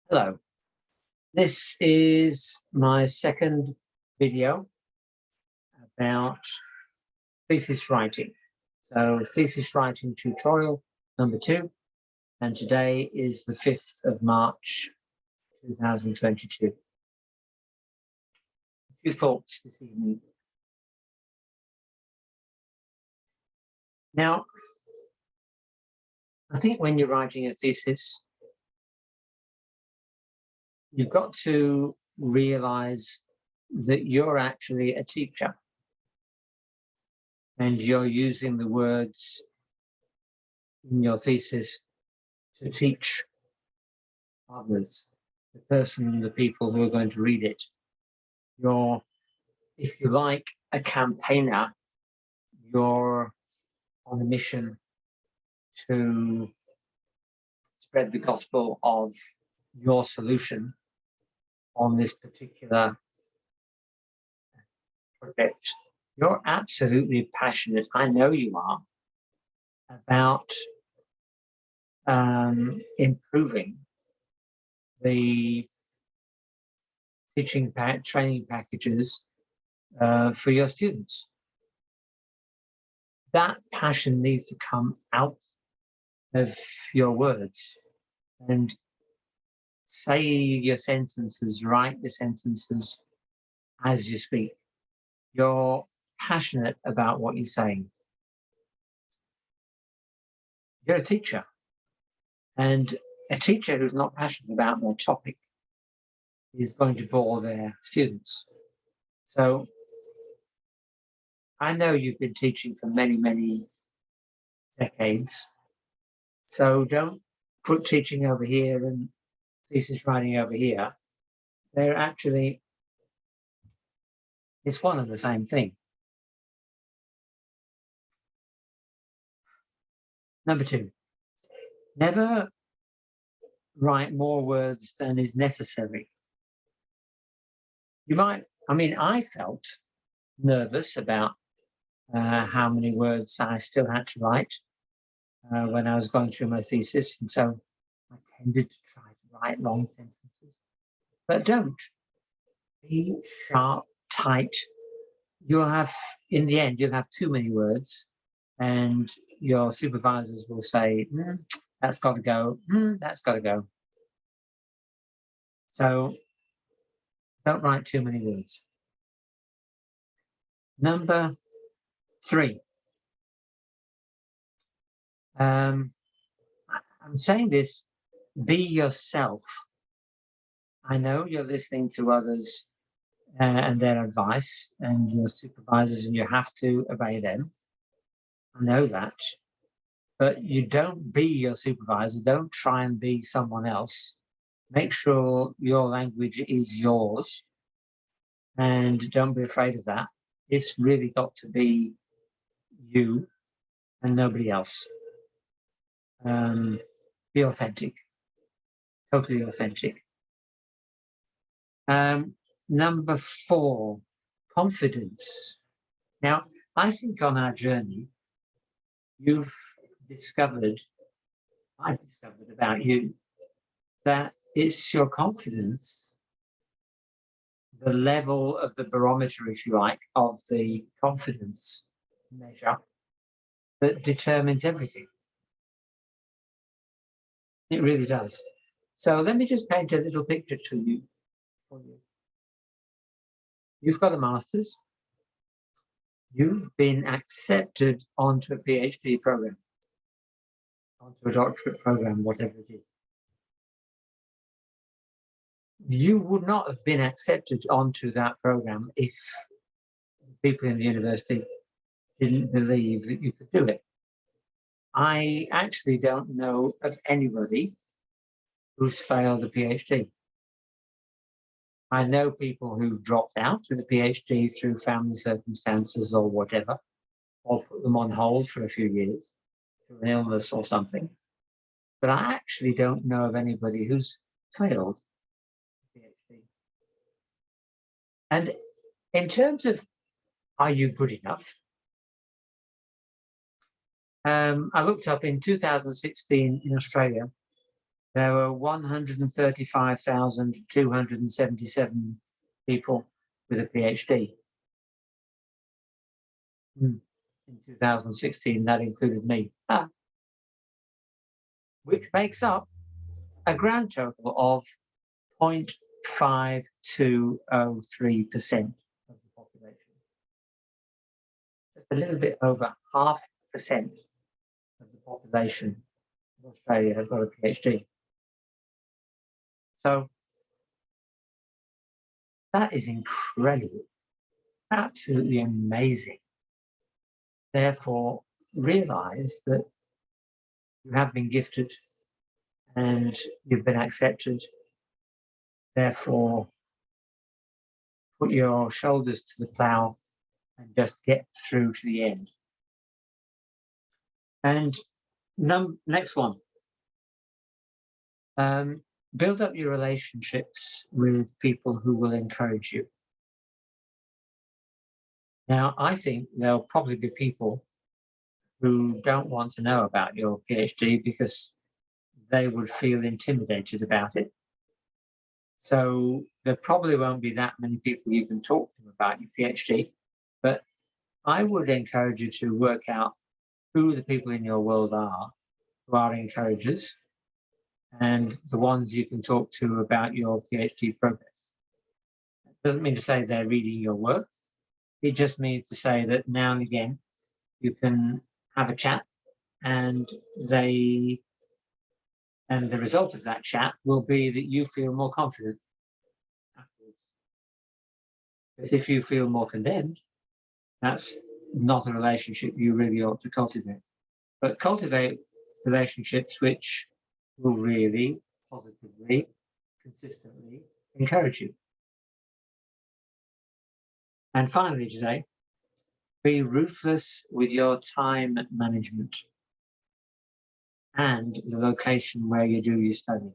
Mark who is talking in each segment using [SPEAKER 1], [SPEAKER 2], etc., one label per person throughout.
[SPEAKER 1] Hello, this is my second video about thesis writing. So thesis writing tutorial number 2, and today is the 5th of March 2022. A few thoughts this evening. Now, I think when you're writing a thesis, you've got to realize that you're actually a teacher and you're using the words in your thesis to teach others, the people who are going to read it. You're, if you like, a campaigner. You're on a mission to spread the gospel of your solution on this particular project. You're absolutely passionate, I know you are, about improving the training packages for your students. That passion needs to come out of your words, and say your sentences, write your sentences as you speak. You're passionate about what you're saying. You're a teacher, and a teacher who's not passionate about their topic is going to bore their students. So I know you've been teaching for many, many decades. So don't put teaching over here and thesis writing over here. They're actually, it's one and the same thing. Number 2, never write more words than is necessary. You might, I felt nervous about how many words I still had to write when I was going through my thesis, and so I tended to try to write long sentences. But don't. Be sharp, tight. You'll have, in the end, you'll have too many words, and your supervisors will say, that's got to go, that's got to go. So don't write too many words. Number 3. I'm saying this, be yourself. I know you're listening to others and their advice and your supervisors, and you have to obey them. I know that. But you don't be your supervisor. Don't try and be someone else. Make sure your language is yours, and don't be afraid of that. It's really got to be you and nobody else. Be authentic, totally authentic. Number 4, confidence. Now, I think on our journey, I've discovered about you that it's your confidence, the level of the barometer, if you like, of the confidence measure that determines everything. It really does. So let me just paint a little picture for you. You've got a master's. You've been accepted onto a PhD program, onto a doctorate program, whatever it is. You would not have been accepted onto that program if people in the university didn't believe that you could do it. I actually don't know of anybody who's failed a PhD. I know people who've dropped out of the PhD through family circumstances or whatever, or put them on hold for a few years through an illness or something. But I actually don't know of anybody who's failed a PhD. And in terms of, are you good enough? I looked up in 2016 in Australia, there were 135,277 people with a PhD. In 2016, that included me, which makes up a grand total of 0.5203% of the population. Just a little bit over 0.5% of the population of Australia has got a PhD. So that is incredible, absolutely amazing. Therefore, realize that you have been gifted and you've been accepted. Therefore, put your shoulders to the plow and just get through to the end. And next one. Build up your relationships with people who will encourage you. Now, I think there'll probably be people who don't want to know about your PhD because they would feel intimidated about it. So there probably won't be that many people you can talk to about your PhD, but I would encourage you to work out who the people in your world are who are encouragers and the ones you can talk to about your PhD progress. It doesn't mean to say they're reading your work. It just means to say that now and again you can have a chat and the result of that chat will be that you feel more confident afterwards. Because if you feel more condemned, that's not a relationship you really ought to cultivate. But cultivate relationships which will really positively, consistently encourage you. And finally today, be ruthless with your time management and the location where you do your study.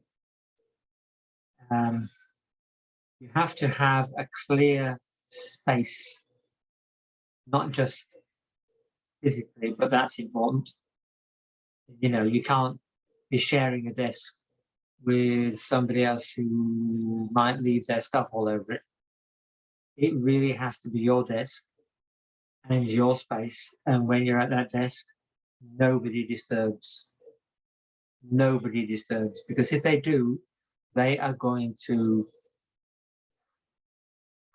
[SPEAKER 1] You have to have a clear space, not just physically, but that's important. You know, you can't be sharing a desk with somebody else who might leave their stuff all over it. It really has to be your desk and your space. And when you're at that desk, nobody disturbs. Nobody disturbs. Because if they do, they are going to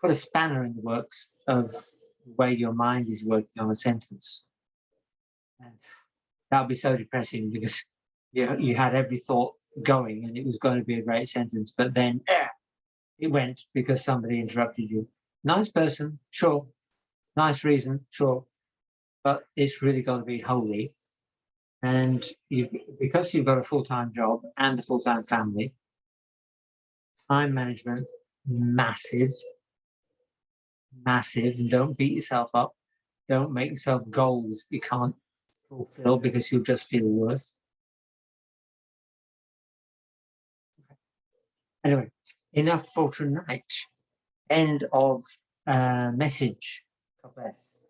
[SPEAKER 1] put a spanner in the works of the way your mind is working on a sentence. And that would be so depressing because you had every thought going and it was going to be a great sentence, but then it went because somebody interrupted you. Nice person, sure. Nice reason, sure. But it's really got to be holy. And because you've got a full-time job and a full-time family, time management, massive. And don't beat yourself up. Don't make yourself goals you can't fulfill because you'll just feel worse. Anyway, enough for tonight. End of message. God bless.